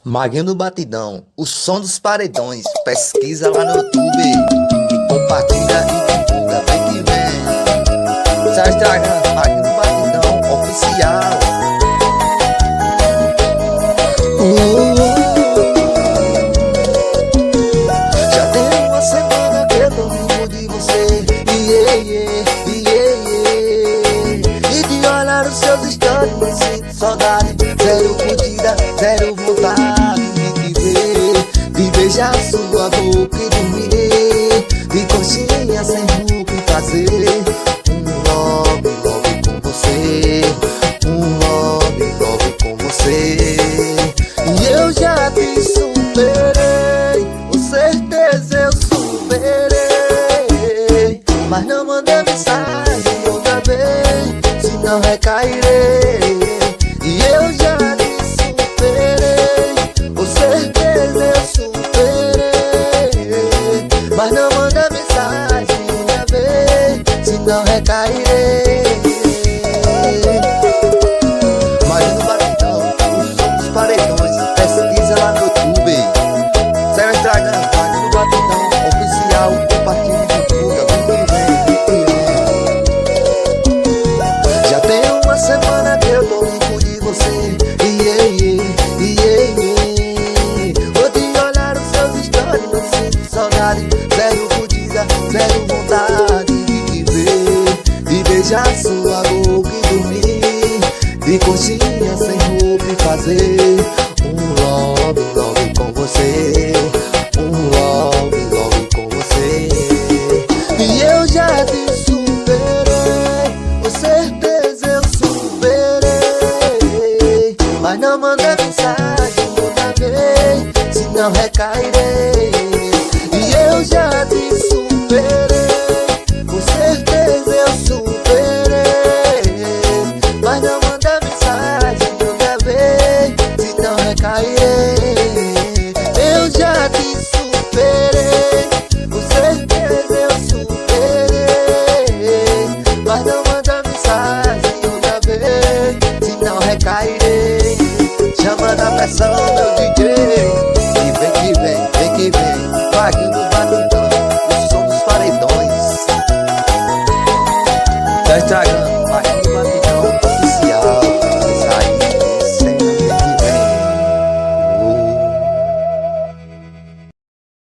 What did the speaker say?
Maguinho do Batidão, o som dos paredões. Pesquisa lá no YouTube e compartilha e divulga, vem que vem. Sai estragando, Maguinho do Batidão oficial. Já tem uma semana que eu tô vivo de você. E de olhar os seus stories eu sinto saudade. Zero curtida, zero vontade de te ver, de beijar sua boca e dormir, de coxinha sem roupa e fazer um love com você, um love com você. E eu já te superei, com certeza eu superei, mas não mandei mensagem outra vez, senão recairei. E eu já te superei, com certeza eu superei, mas não manda mensagem outra vez, senão recairei. Maguinho do Batidão, o som dos paredões. Pesquisa lá no YouTube. Sai estragando, Maguinho do Batidão oficial. Compartilha e divulga, vem que vem. Já tem uma semana que eu tô limpo de você. Vou te olhar os seus stories, não sinto saudade. Zero curtida, zero vontade de te ver, de beijar sua boca e dormir, de coxinha sem roupa e fazer um love com você, um love com você. E eu já te superei, com certeza eu superei, mas não manda mensagem outra vez, senão recairei. E eu já te